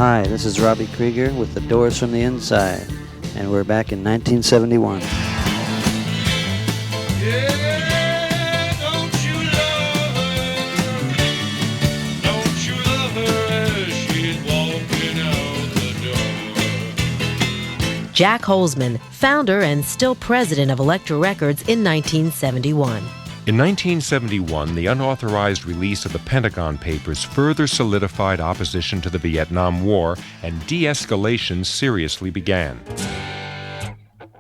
Hi, this is Robbie Krieger with The Doors from the Inside, and we're back in 1971. Jack Holzman, founder and still president of Elektra Records in 1971. In 1971, the unauthorized release of the Pentagon Papers further solidified opposition to the Vietnam War, and de-escalation seriously began.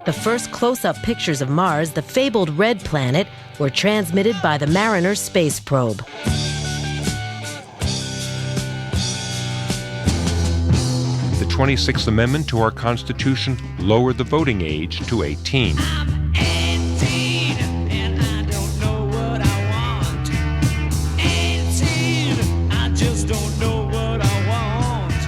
The first close-up pictures of Mars, the fabled red planet, were transmitted by the Mariner space probe. The 26th Amendment to our Constitution lowered the voting age to 18.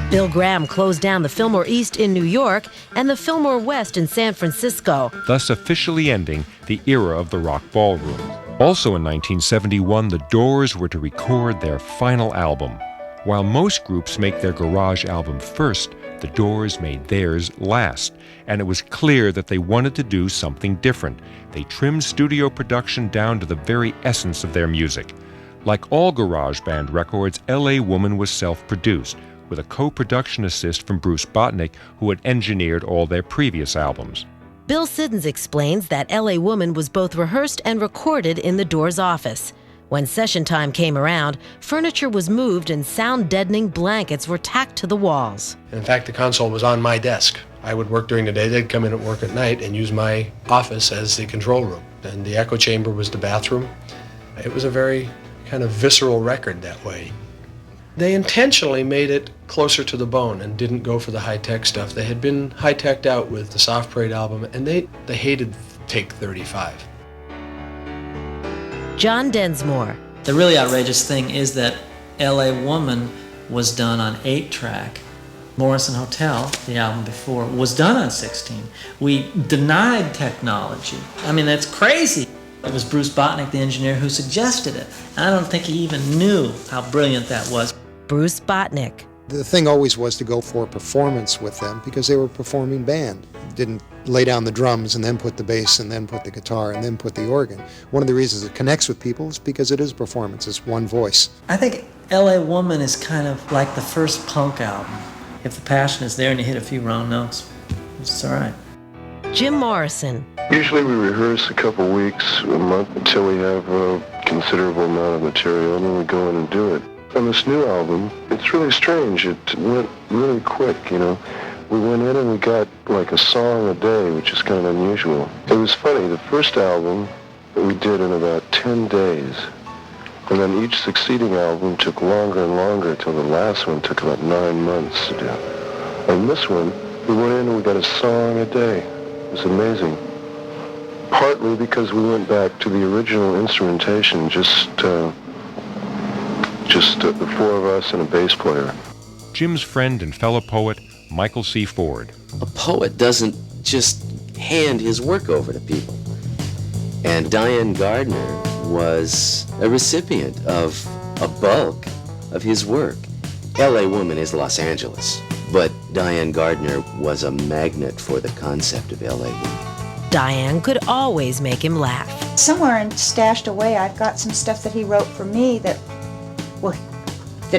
Bill Graham closed down the Fillmore East in New York and the Fillmore West in San Francisco, thus officially ending the era of the rock ballroom. Also in 1971, the Doors were to record their final album. While most groups make their garage album first, the Doors made theirs last, and it was clear that they wanted to do something different. They trimmed studio production down to the very essence of their music. Like all garage band records, L.A. Woman was self-produced, with a co-production assist from Bruce Botnick, who had engineered all their previous albums. Bill Siddons explains that L.A. Woman was both rehearsed and recorded in the Doors' office. When session time came around, furniture was moved and sound-deadening blankets were tacked to the walls. In fact, the console was on my desk. I would work during the day, they'd come in at work at night and use my office as the control room. And the echo chamber was the bathroom. It was a very kind of visceral record that way. They intentionally made it closer to the bone and didn't go for the high-tech stuff. They had been high-teched out with the Soft Parade album, and they hated Take 35. John Densmore. The really outrageous thing is that L.A. Woman was done on 8-track. Morrison Hotel, the album before, was done on 16. We denied technology. I mean, that's crazy. It was Bruce Botnick, the engineer, who suggested it. I don't think he even knew how brilliant that was. Bruce Botnick. The thing always was to go for a performance with them because they were a performing band. Didn't lay down the drums and then put the bass and then put the guitar and then put the organ. One of the reasons it connects with people is because it is performance. It's one voice. I think L.A. Woman is kind of like the first punk album. If the passion is there and you hit a few wrong notes, it's all right. Jim Morrison. Usually we rehearse a couple weeks, a month, until we have a considerable amount of material, and then we go in and do it. On this new album, it's really strange. It went really quick, you know. We went in and we got like a song a day, which is kind of unusual. It was funny, the first album we did in about 10 days, and then each succeeding album took longer and longer till the last one took about 9 months to do. And this one, we went in and we got a song a day. It was amazing. Partly because we went back to the original instrumentation, just the four of us and a bass player. Jim's friend and fellow poet, Michael C. Ford. A poet doesn't just hand his work over to people. And Diane Gardner was a recipient of a bulk of his work. L.A. Woman is Los Angeles, but Diane Gardner was a magnet for the concept of L.A. Woman. Diane could always make him laugh. Somewhere and stashed away, I've got some stuff that he wrote for me that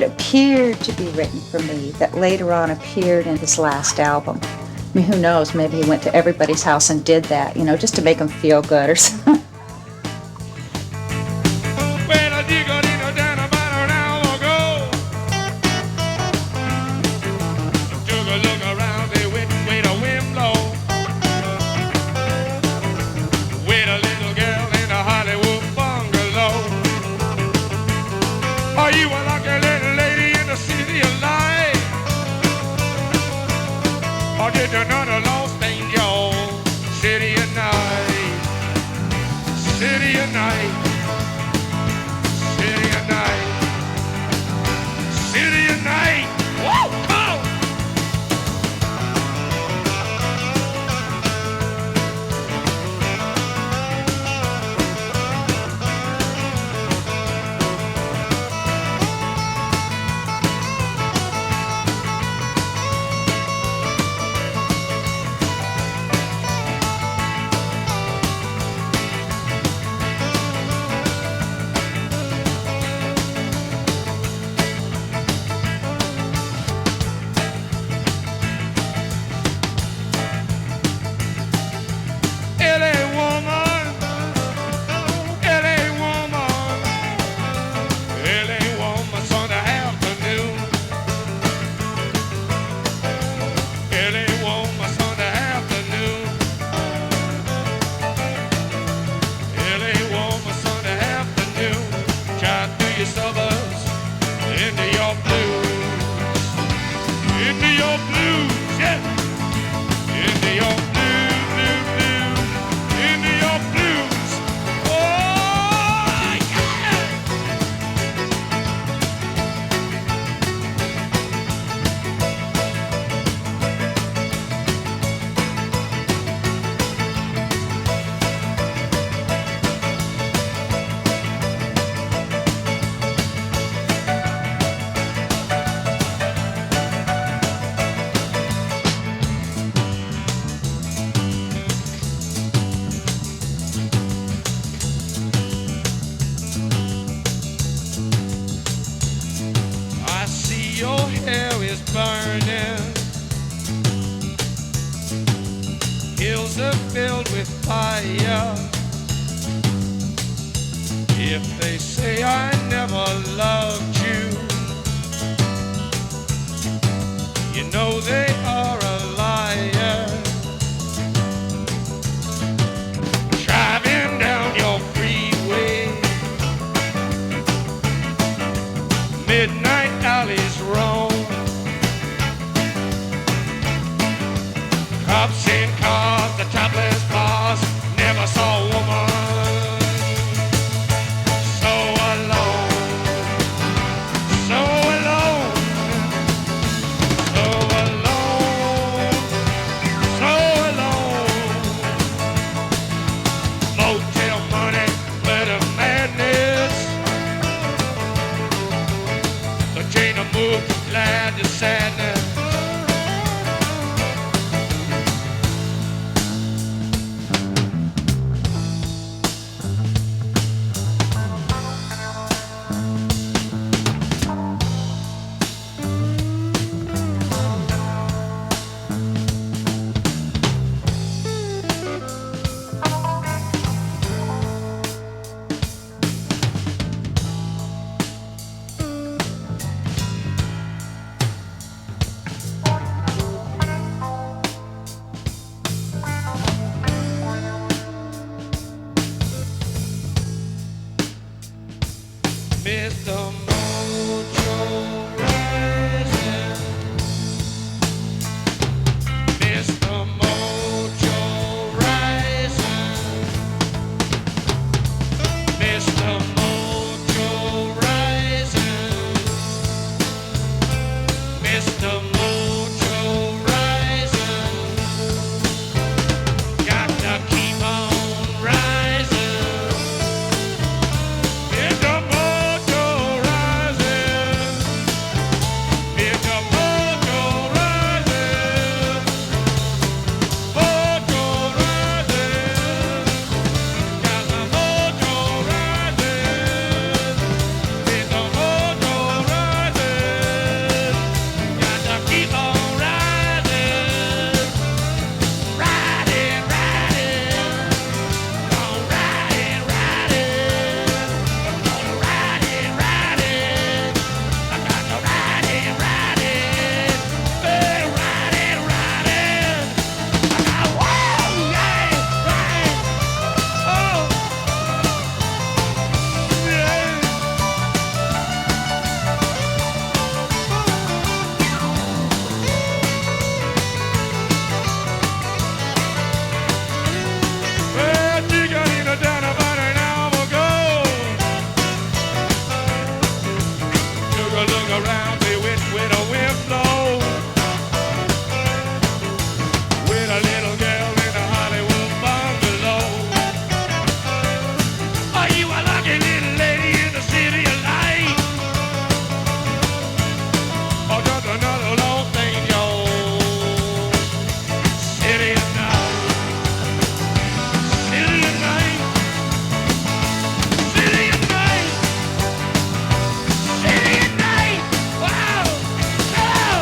appeared to be written for me, that later on appeared in his last album. I mean, who knows, maybe he went to everybody's house and did that, you know, just to make them feel good or something. lips are filled with fire. If they say I never loved you, you know they are a liar. Driving down your freeway, midnight alleys roam, cops in cars, the topless bars, never saw a woman so alone, so alone, so alone, so alone. Motel money, glitter madness, the chain of move from glad to sadness. Mr. Mojo Rising, Mr. Mojo Rising, Mr. Mojo Rising, Mr. Mojo Rising, got to keep on rising. Mr. Mojo Rising, Mr. Mojo Rising, Mojo Rising, got the mojo rising, Mr. Mojo Rising, got to keep on rising, riding, riding, on riding, riding. Gonna ride it, I got to ride it, hey, ride it, I got whoa, yeah, right, oh, yeah. Well, she got in a down about an hour ago. Took a look around, see which way the wind blows. With a little girl in a Hollywood bungalow. Are you a lucky little lady in the city of light? Or just another lost angel? City of night, city of night, city of night. City at night! Wow! Oh!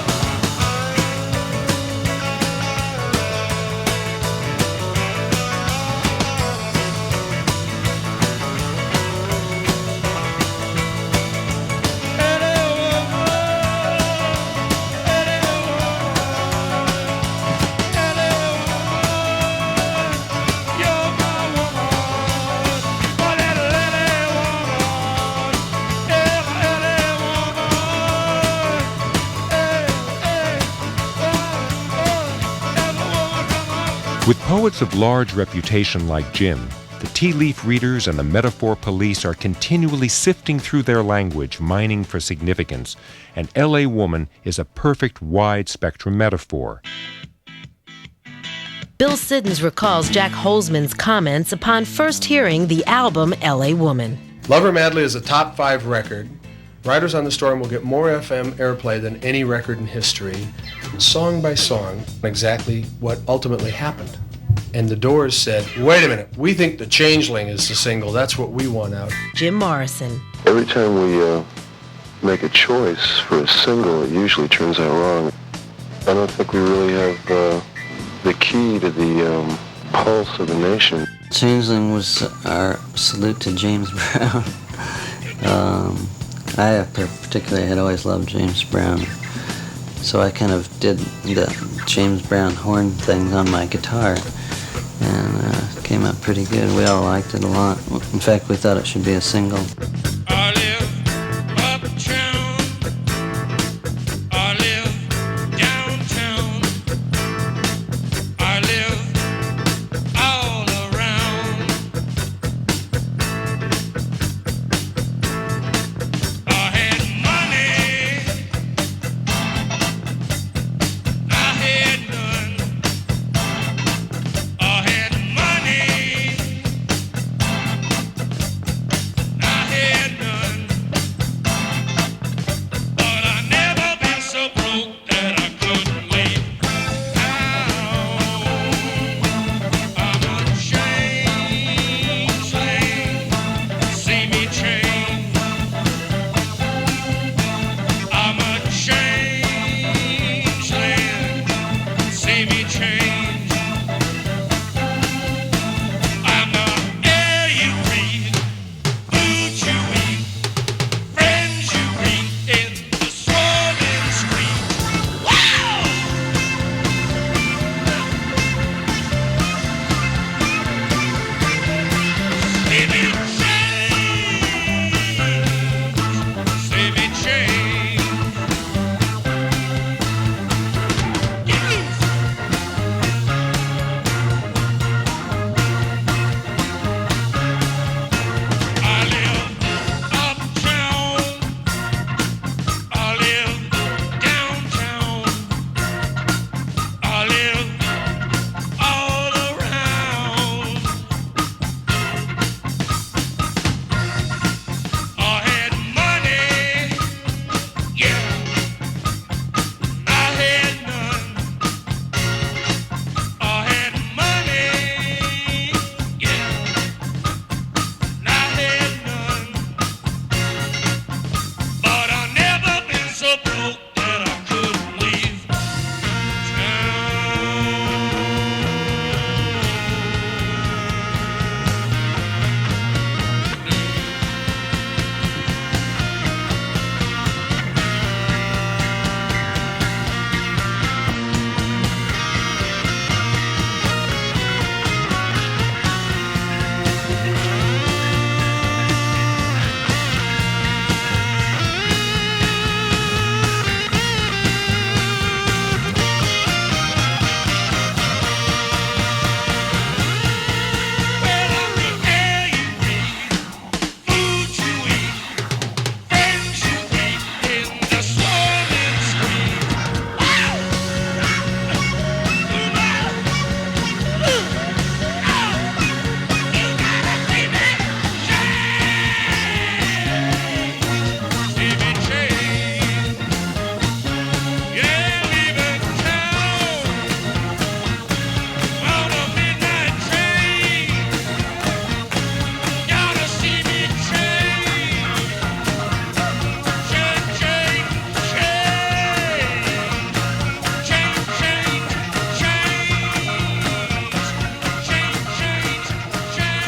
You're my woman. Oh, little woman. With poets of large reputation like Jim, the tea leaf readers and the metaphor police are continually sifting through their language, mining for significance, and L.A. Woman is a perfect wide-spectrum metaphor. Bill Siddons recalls Jack Holzman's comments upon first hearing the album L.A. Woman. Love Her Madly is a top 5 record. Riders on the Storm will get more FM airplay than any record in history. Song by song, exactly what ultimately happened. And the Doors said, wait a minute, we think The Changeling is the single. That's what we want out. Jim Morrison. Every time we make a choice for a single, it usually turns out wrong. I don't think we really have the key to the pulse of the nation. Changeling was our salute to James Brown. I particularly had always loved James Brown, so I kind of did the James Brown horn thing on my guitar, and it came out pretty good. We all liked it a lot. In fact, we thought it should be a single. I live uptown. I live downtown. I live all around. I had money. I had none. I had money. I had none. But I never been so broke that I couldn't leave town. I'm a changeling. See me change. I'm a changeling. See me change. I'm the air you breathe, food you eat, friends you meet in the swollen street. Wow! See me change. See me change. Yes. I live uptown. I live downtown. I live all around. I had money, yeah. I had none. I had money, yeah. I had none. But I never been so broke that I couldn't leave Well, I'm the air you breathe, food you eat, friends you meet in the swollen street. Wow! You gotta see me change. See me change. Yeah, leaving town on a midnight train. Gotta see me change. Change, change, change. Change, change, change. Change, change, change.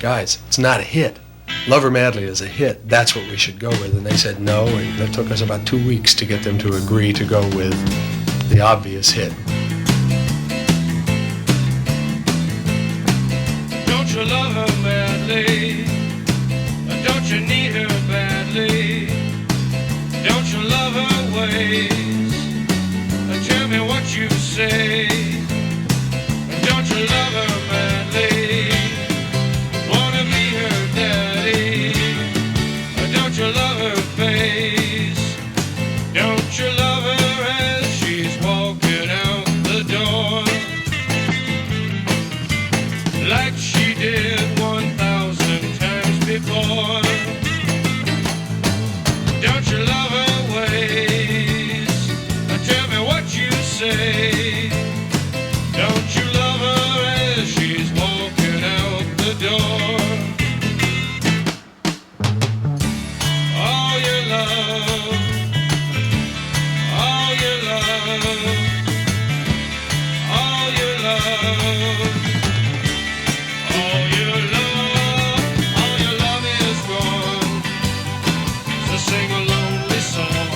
Guys, it's not a hit. Lover Madly is a hit. That's what we should go with. And they said no, and it took us about 2 weeks to get them to agree to go with the obvious hit. Don't you love her madly? Don't you need her badly? Don't you love her ways? Tell me what you say. Don't you love her madly? Wanna be her daddy? Don't you love her face? Don't you love her as she's walking out love. All your love is gone. So sing a lonely song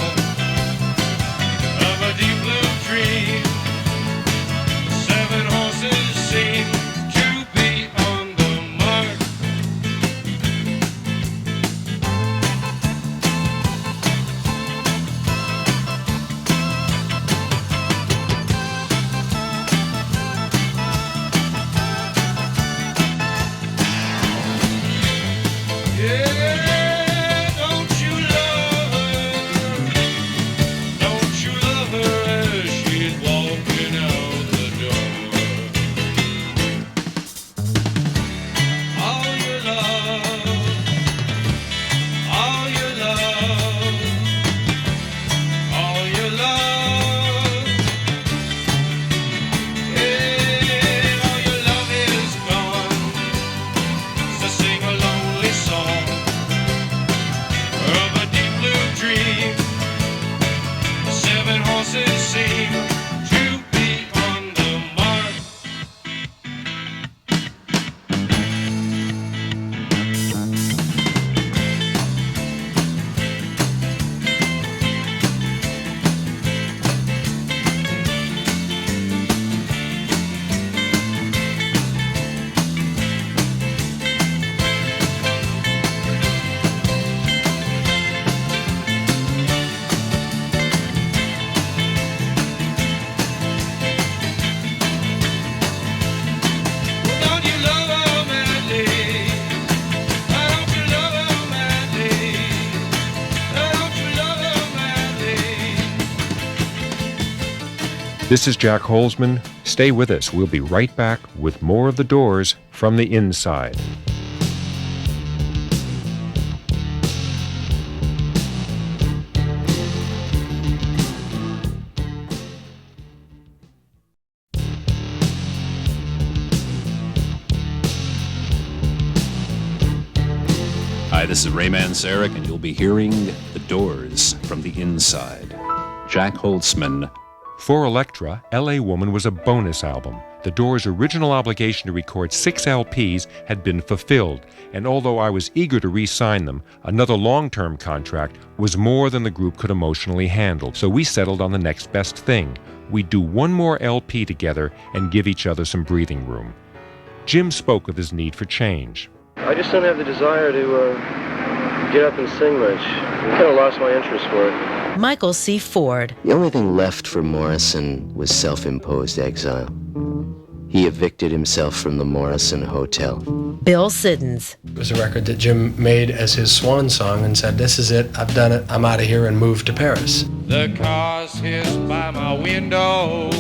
of a deep blue dream. Seven horses seem to be on the mark. Yeah, don't you love her? Don't you love her as she's walking out the door? All your love, all your love, all your love. Yeah, all your love is gone. So sing a lonely song of a deep blue dream. Seven horses seem to be on the mark. Don't you love her madly? Don't you love her madly? Don't you love her madly? This is Jack Holzman. Stay with us. We'll be right back with more of The Doors from the inside. Hi, this is Ray Manzarek, and you'll be hearing The Doors from the inside. Jack Holzman. For Elektra, L.A. Woman was a bonus album. The Doors' original obligation to record 6 LPs had been fulfilled, and although I was eager to re-sign them, another long-term contract was more than the group could emotionally handle, so we settled on the next best thing. We'd do one more LP together and give each other some breathing room. Jim spoke of his need for change. I just don't have the desire to get up and sing much. I kind of lost my interest for it. Michael C. Ford. The only thing left for Morrison was self-imposed exile. He evicted himself from the Morrison Hotel. Bill Siddons. It was a record that Jim made as his swan song and said, "This is it, I've done it, I'm out of here," and moved to Paris. The cars hiss by my window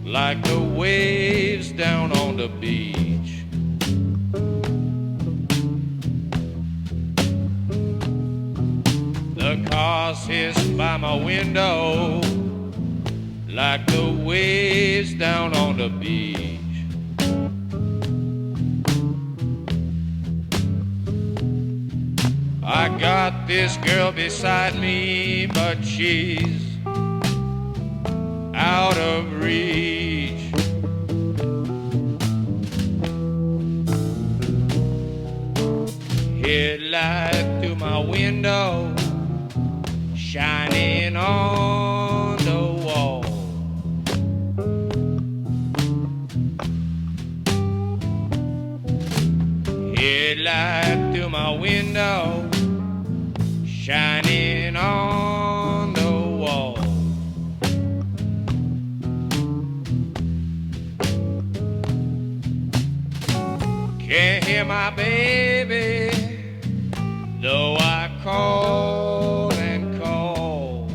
like the waves down on the beach. The cars hiss by my window like the waves down on the beach. I got this girl beside me, but she's out of reach. Headlight through my window, shining on the wall. Headlight through my window, shining on the wall. Can't hear my baby, though I call and call.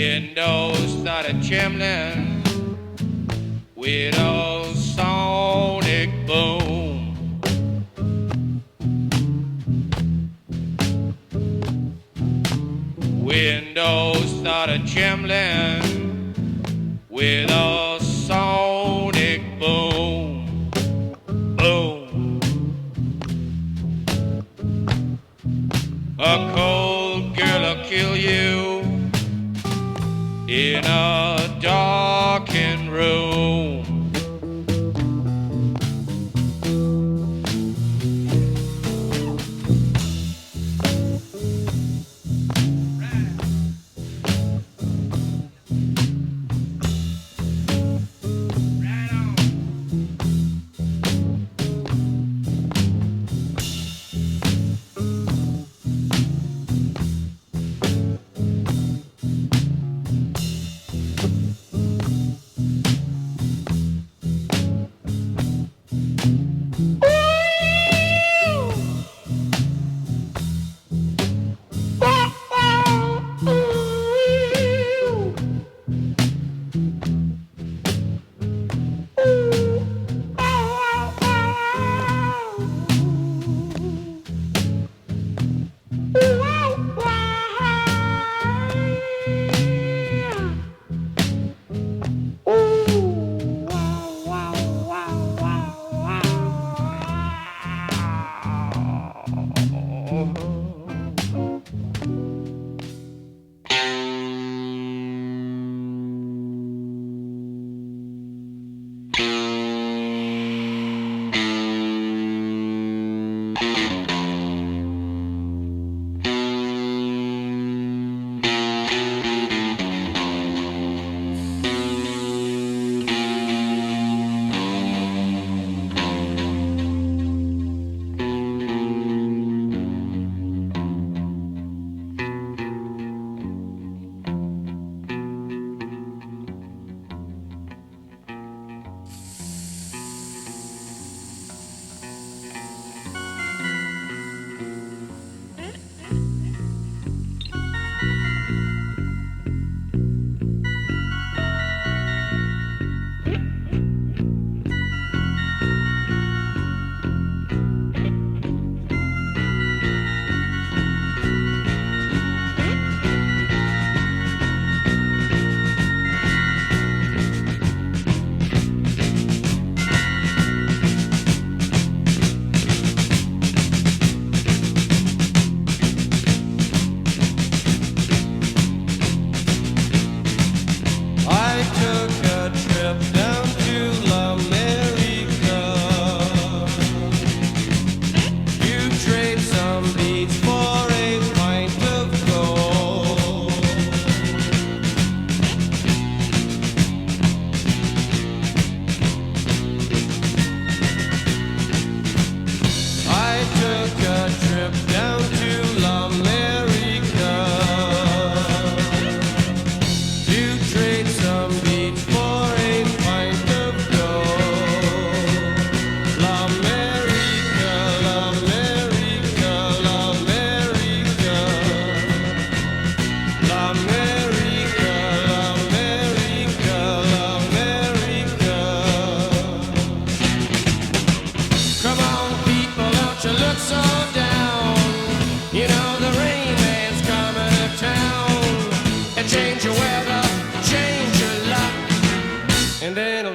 Windows started trembling with a sonic boom. Windows started trembling with a sonic boom. Boom. A cold girl'll kill you in a darkened room.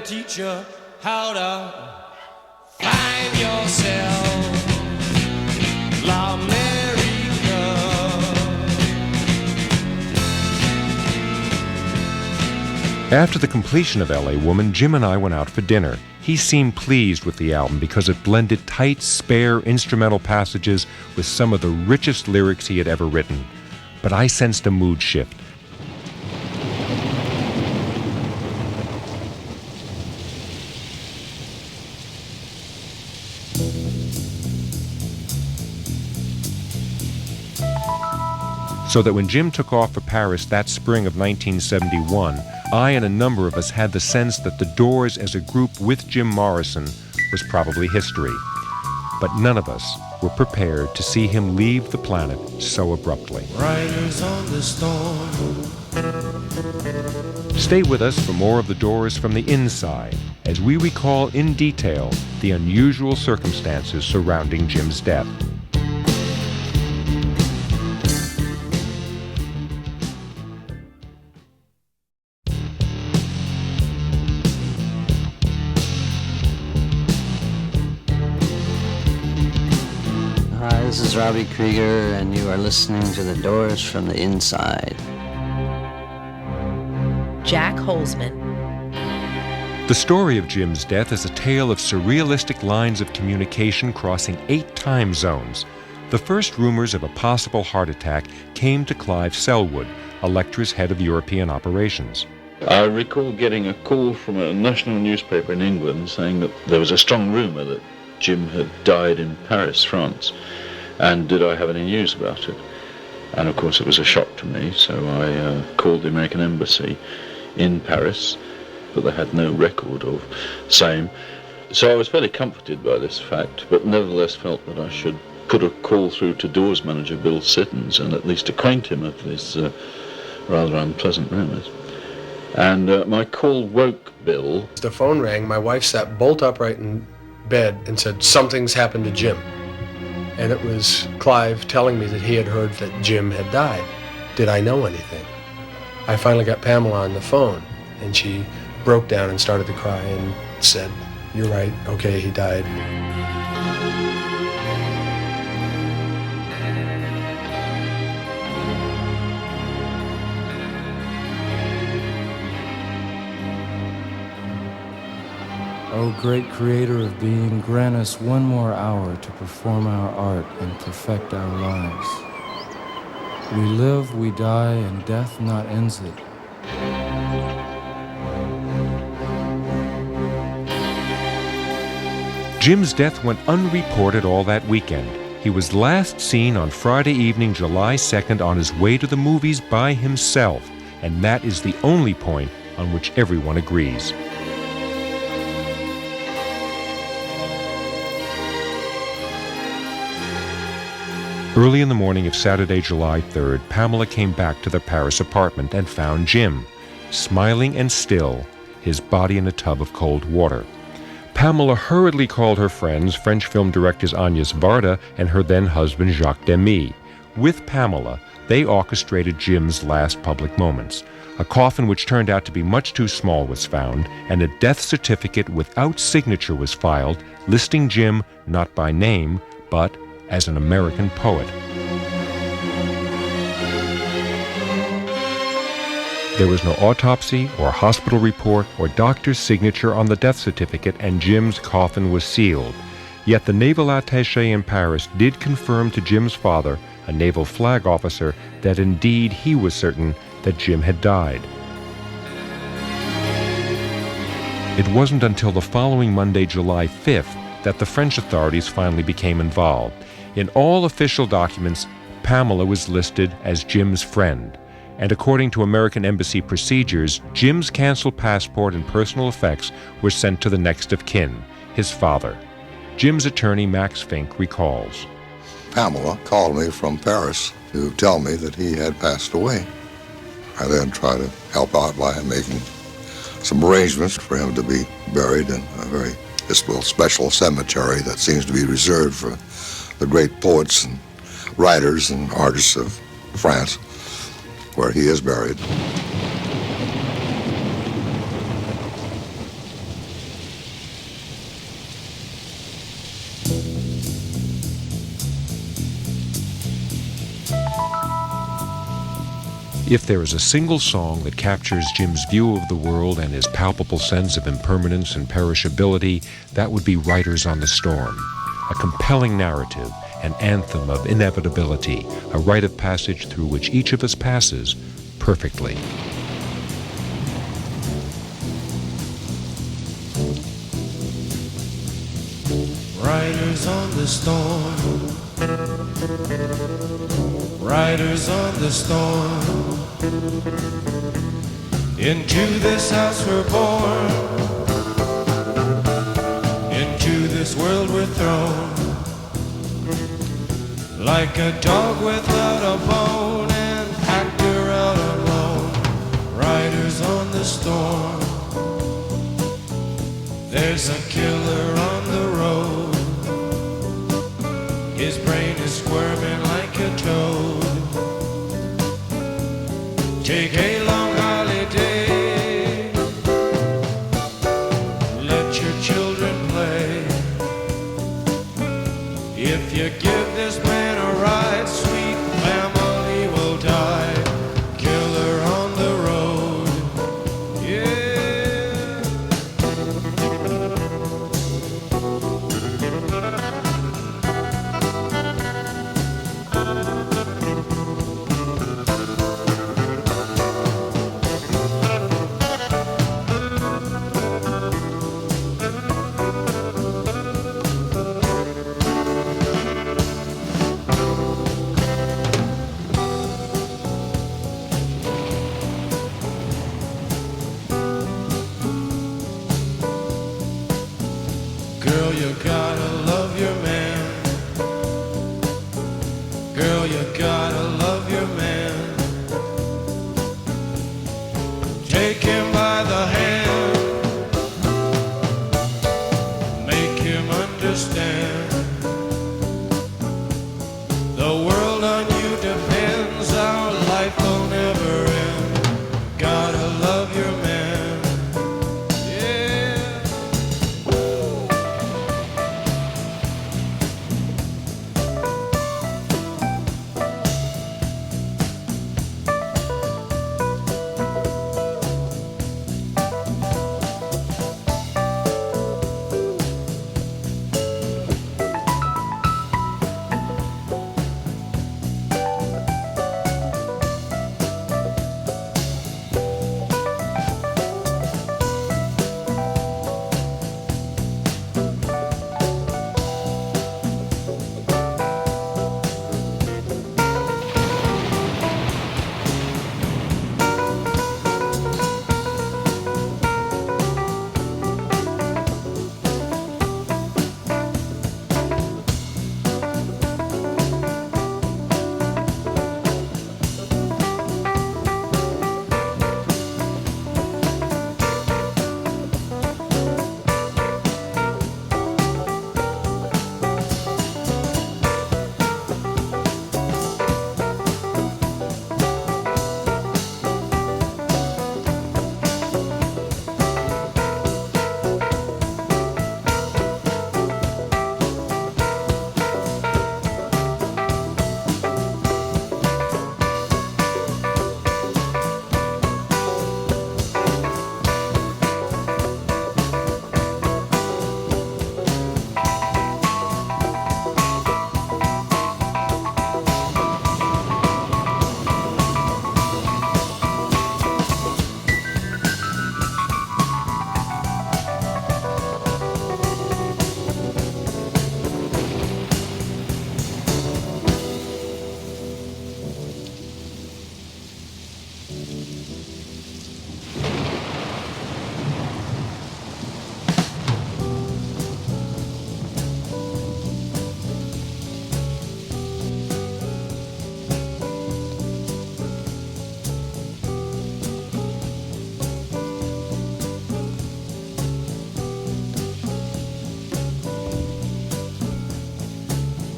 teach you how to find yourself. L'America. After the completion of L.A. Woman, Jim and I went out for dinner. He seemed pleased with the album because it blended tight, spare instrumental passages with some of the richest lyrics he had ever written. But I sensed a mood shift. So that when Jim took off for Paris that spring of 1971, I and a number of us had the sense that the Doors as a group with Jim Morrison was probably history. But none of us were were prepared to see him leave the planet so abruptly. Riders on the storm. Stay with us for more of The Doors from the Inside as we recall in detail the unusual circumstances surrounding Jim's death. Hi, this is Robbie Krieger, and you are listening to The Doors from the Inside. Jack Holzman. The story of Jim's death is a tale of surrealistic lines of communication crossing 8 time zones. The first rumors of a possible heart attack came to Clive Selwood, Electra's head of European operations. I recall getting a call from a national newspaper in England saying that there was a strong rumor that Jim had died in Paris, France, and did I have any news about it? And of course it was a shock to me, so I called the American embassy in Paris, but they had no record of same. So I was fairly comforted by this fact, but nevertheless felt that I should put a call through to Doors manager Bill Sittons and at least acquaint him of this rather unpleasant rumours. And my call woke Bill. The phone rang, my wife sat bolt upright in bed and said, "Something's happened to Jim." And it was Clive telling me that he had heard that Jim had died. Did I know anything? I finally got Pamela on the phone, and she broke down and started to cry and said, "You're right, okay, he died." O great creator of being, grant us one more hour to perform our art and perfect our lives. We live, we die, and death not ends it. Jim's death went unreported all that weekend. He was last seen on Friday evening, July 2nd, on his way to the movies by himself, and that is the only point on which everyone agrees. Early in the morning of Saturday, July 3rd, Pamela came back to their Paris apartment and found Jim, smiling and still, his body in a tub of cold water. Pamela hurriedly called her friends, French film directors Agnès Varda and her then-husband Jacques Demy. With Pamela, they orchestrated Jim's last public moments. A coffin which turned out to be much too small was found, and a death certificate without signature was filed, listing Jim not by name, but as an American poet. There was no autopsy or hospital report or doctor's signature on the death certificate, and Jim's coffin was sealed. Yet the naval attaché in Paris did confirm to Jim's father, a naval flag officer, that indeed he was certain that Jim had died. It wasn't until the following Monday, July 5th, that the French authorities finally became involved. In all official documents, Pamela was listed as Jim's friend, and according to American embassy procedures, Jim's canceled passport and personal effects were sent to the next of kin, his father. Jim's attorney, Max Fink, recalls. Pamela called me from Paris to tell me that he had passed away. I then tried to help out by making some arrangements for him to be buried in a very special cemetery that seems to be reserved for the great poets and writers and artists of France, where he is buried. If there is a single song that captures Jim's view of the world and his palpable sense of impermanence and perishability, that would be Riders on the Storm. A compelling narrative, an anthem of inevitability, a rite of passage through which each of us passes perfectly. Riders on the storm. Riders on the storm. Into this house we're born. Into this world we're thrown. like a dog without a bone, an actor out alone, riders on the storm. There's a killer on the road, his brain is squirming like a toad. Take a long holiday, let your children play. If you give this man a ride, sweet family will die. Killer on the road, yeah. Girl, you gotta love your man. Girl, you gotta love your man. Take him by the hand, make him understand. The world on you depends, our life will never end. Gotta love your man.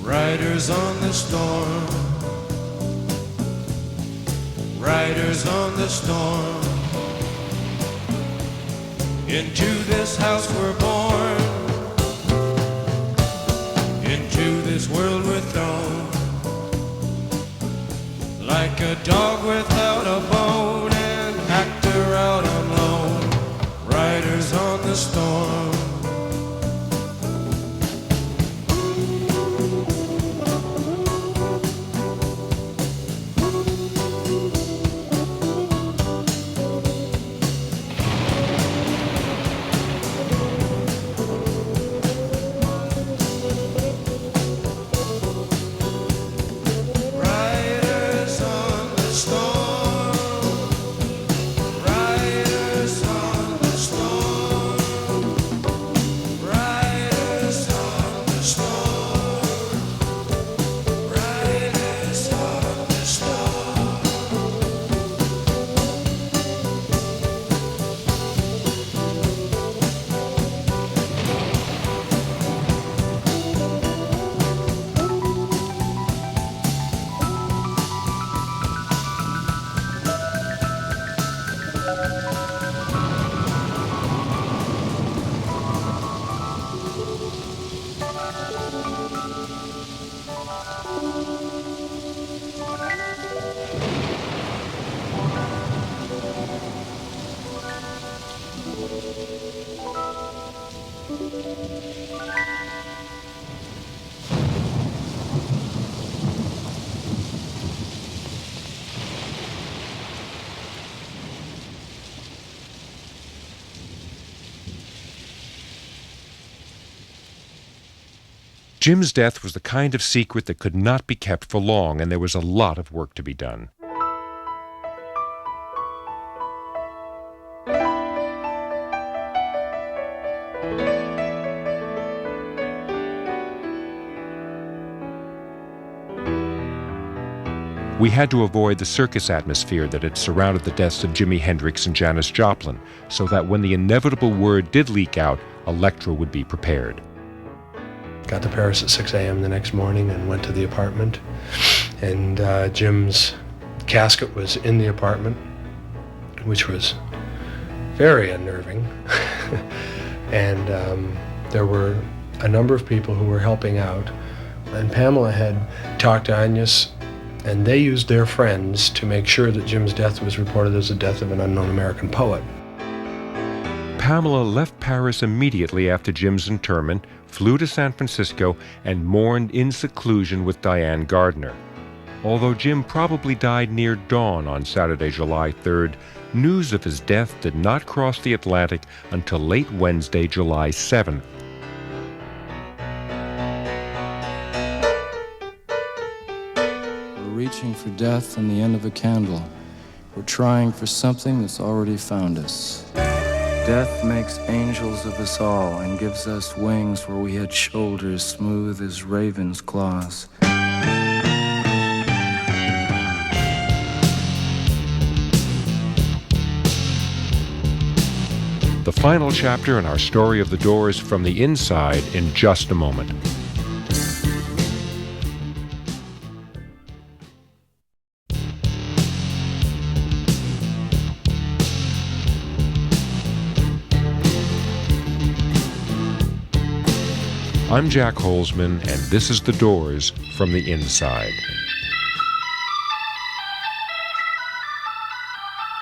Riders on the storm, riders on the storm. Into this house we're born, into this world we're thrown, like a dog without a bone, an actor out on loan. Riders on the storm. Riders on the storm, riders on the storm. Jim's death was the kind of secret that could not be kept for long, and there was a lot of work to be done. We had to avoid the circus atmosphere that had surrounded the deaths of Jimi Hendrix and Janis Joplin, so that when the inevitable word did leak out, Elektra would be prepared. Got to Paris at 6 a.m. the next morning and went to the apartment. And Jim's casket was in the apartment, which was very unnerving. And there were a number of people who were helping out. And Pamela had talked to Agnes, and they used their friends to make sure that Jim's death was reported as the death of an unknown American poet. Pamela left Paris immediately after Jim's interment, flew to San Francisco, and mourned in seclusion with Diane Gardner. Although Jim probably died near dawn on Saturday, July 3rd, news of his death did not cross the Atlantic until late Wednesday, July 7th. We're reaching for death and the end of a candle. We're trying for something that's already found us. Death makes angels of us all and gives us wings where we had shoulders smooth as ravens' claws. The final chapter in our story of the Doors from the inside in just a moment. I'm Jack Holzman, and this is The Doors from the Inside.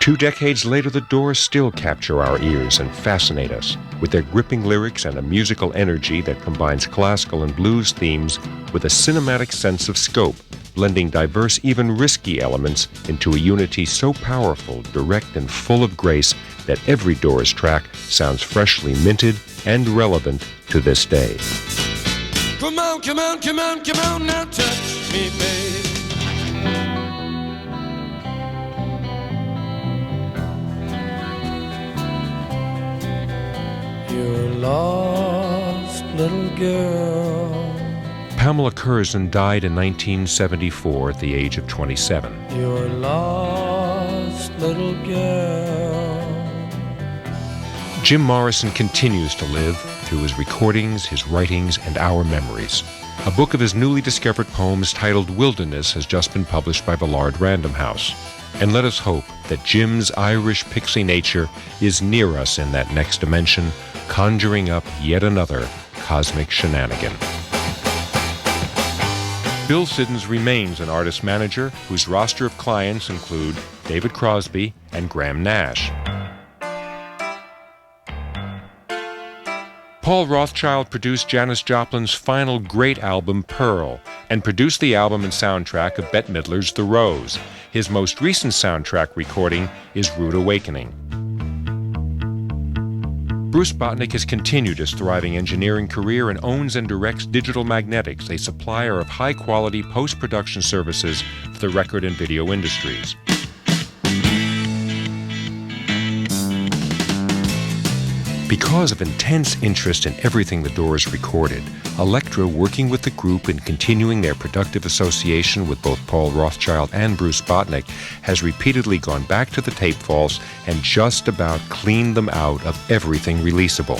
2 decades later, The Doors still capture our ears and fascinate us with their gripping lyrics and a musical energy that combines classical and blues themes with a cinematic sense of scope, blending diverse, even risky elements into a unity so powerful, direct, and full of grace that every Doors track sounds freshly minted and relevant to this day. Come on, come on, come on, come on, now touch me, babe. You're lost, little girl. Pamela Curzon died in 1974 at the age of 27. You're lost, little girl. Jim Morrison continues to live through his recordings, his writings, and our memories. A book of his newly discovered poems titled Wilderness has just been published by Ballard Random House. And let us hope that Jim's Irish pixie nature is near us in that next dimension, conjuring up yet another cosmic shenanigan. Bill Siddons remains an artist-manager whose roster of clients include David Crosby and Graham Nash. Paul Rothchild produced Janis Joplin's final great album, Pearl, and produced the album and soundtrack of Bette Midler's The Rose. His most recent soundtrack recording is Rude Awakening. Bruce Botnick has continued his thriving engineering career and owns and directs Digital Magnetics, a supplier of high-quality post-production services for the record and video industries. Because of intense interest in everything the Doors recorded, Elektra, working with the group and continuing their productive association with both Paul Rothchild and Bruce Botnick, has repeatedly gone back to the tape vaults and just about cleaned them out of everything releasable.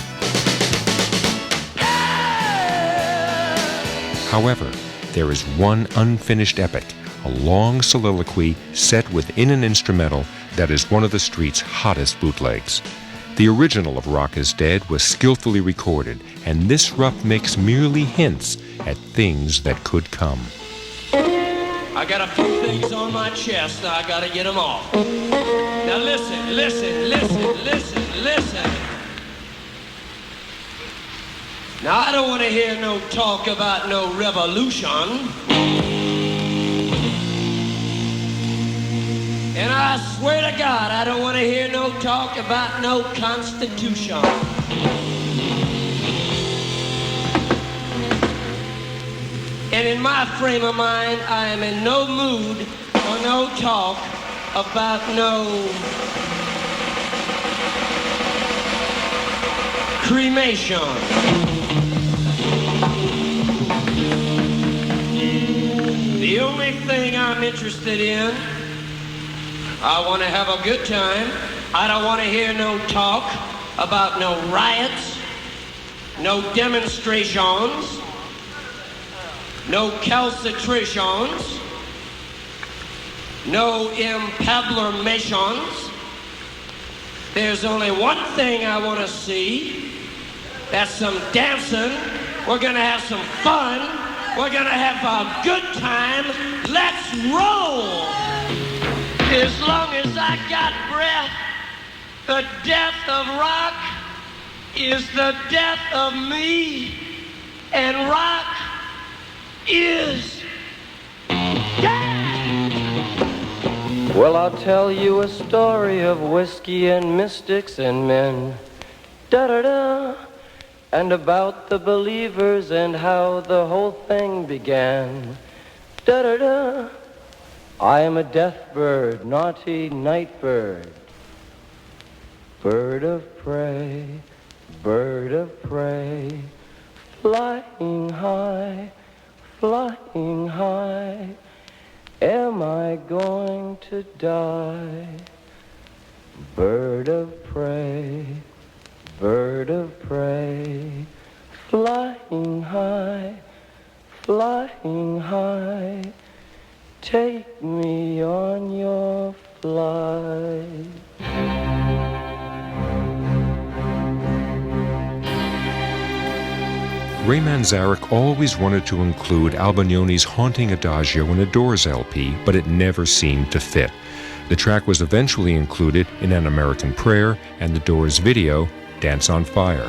However, there is one unfinished epic, a long soliloquy set within an instrumental that is one of the street's hottest bootlegs. The original of Rock is Dead was skillfully recorded, and this rough mix merely hints at things that could come. I got a few things on my chest, I gotta get them off. Now listen, listen, listen, listen, listen. Now I don't want to hear no talk about no revolution. And I swear to God, I don't want to hear no talk about no constitution. And in my frame of mind, I am in no mood for no talk about no cremation. The only thing I'm interested in, I want to have a good time. I don't want to hear no talk about no riots, no demonstrations, no calcitrations, no impablermations. There's only one thing I want to see. That's some dancing. We're going to have some fun. We're going to have a good time. Let's roll. As long as I got breath, the death of rock is the death of me. And rock is dead. Well, I'll tell you a story of whiskey and mystics and men. Da-da-da. And about the believers and how the whole thing began. Da-da-da. I am a death bird, naughty night bird. Bird of prey, flying high, flying high. Am I going to die? Bird of prey, flying high, flying high. Take me on your flight. Ray Manzarek always wanted to include Albanone's haunting adagio in a Doors LP, but it never seemed to fit. The track was eventually included in An American Prayer and the Doors video, Dance on Fire.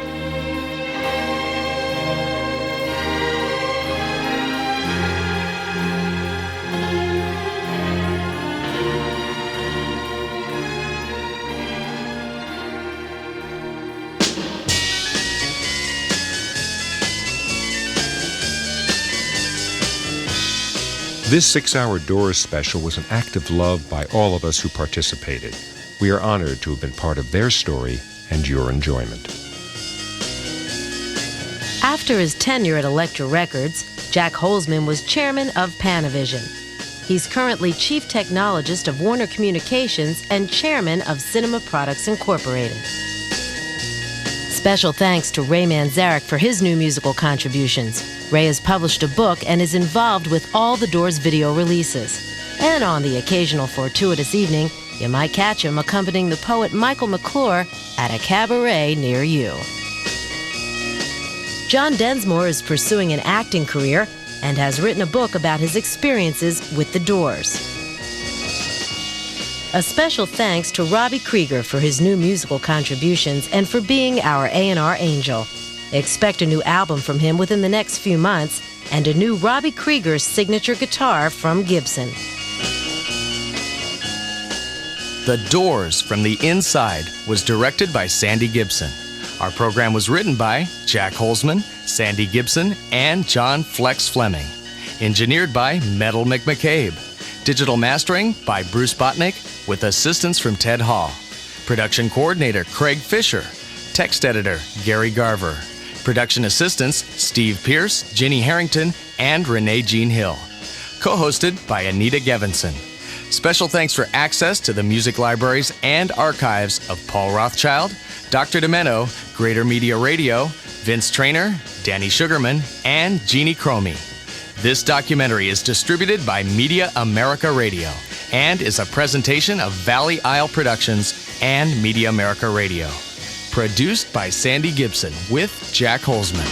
This 6-hour Doors special was an act of love by all of us who participated. We are honored to have been part of their story and your enjoyment. After his tenure at Elektra Records, Jack Holzman was chairman of Panavision. He's currently chief technologist of Warner Communications and chairman of Cinema Products Incorporated. Special thanks to Ray Manzarek for his new musical contributions. Ray has published a book and is involved with all the Doors video releases. And on the occasional fortuitous evening, you might catch him accompanying the poet Michael McClure at a cabaret near you. John Densmore is pursuing an acting career and has written a book about his experiences with the Doors. A special thanks to Robbie Krieger for his new musical contributions and for being our A&R angel. Expect a new album from him within the next few months and a new Robbie Krieger signature guitar from Gibson. The Doors from the Inside was directed by Sandy Gibson. Our program was written by Jack Holzman, Sandy Gibson, and John Flex Fleming. Engineered by Metal McMcCabe. Digital mastering by Bruce Botnick with assistance from Ted Hall. Production coordinator Craig Fisher. Text editor Gary Garver. Production assistants Steve Pierce, Ginny Harrington, and Renee Jean Hill. Co-hosted by Anita Gevinson. Special thanks for access to the music libraries and archives of Paul Rothschild, Dr. Demento, Greater Media Radio, Vince Traynor, Danny Sugarman, and Jeannie Cromie. This documentary is distributed by Media America Radio and is a presentation of Valley Isle Productions and Media America Radio. Produced by Sandy Gibson with Jack Holzman.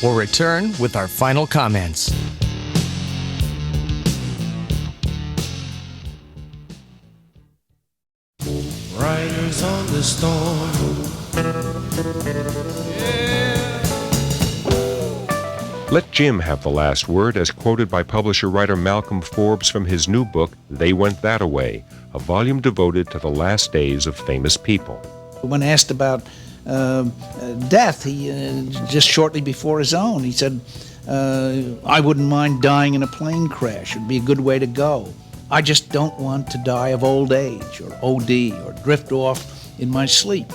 We'll return with our final comments. Riders on the storm. Let Jim have the last word, as quoted by publisher-writer Malcolm Forbes from his new book, They Went That Away, a volume devoted to the last days of famous people. When asked about death, he just shortly before his own, he said, I wouldn't mind dying in a plane crash. It'd be a good way to go. I just don't want to die of old age or OD or drift off in my sleep.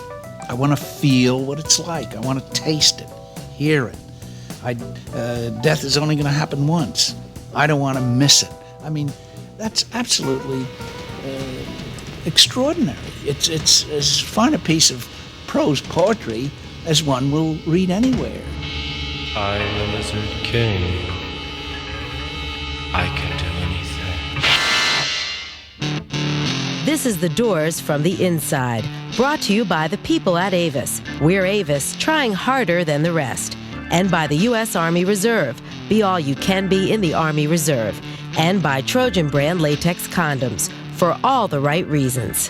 I want to feel what it's like. I want to taste it, hear it. Death is only going to happen once. I don't want to miss it. I mean, that's absolutely extraordinary. It's as fine a piece of prose poetry as one will read anywhere. I'm the Lizard King. I can do anything. This is The Doors from the Inside, brought to you by the people at Avis. We're Avis, trying harder than the rest. And by the U.S. Army Reserve. Be all you can be in the Army Reserve. And by Trojan brand latex condoms. For all the right reasons.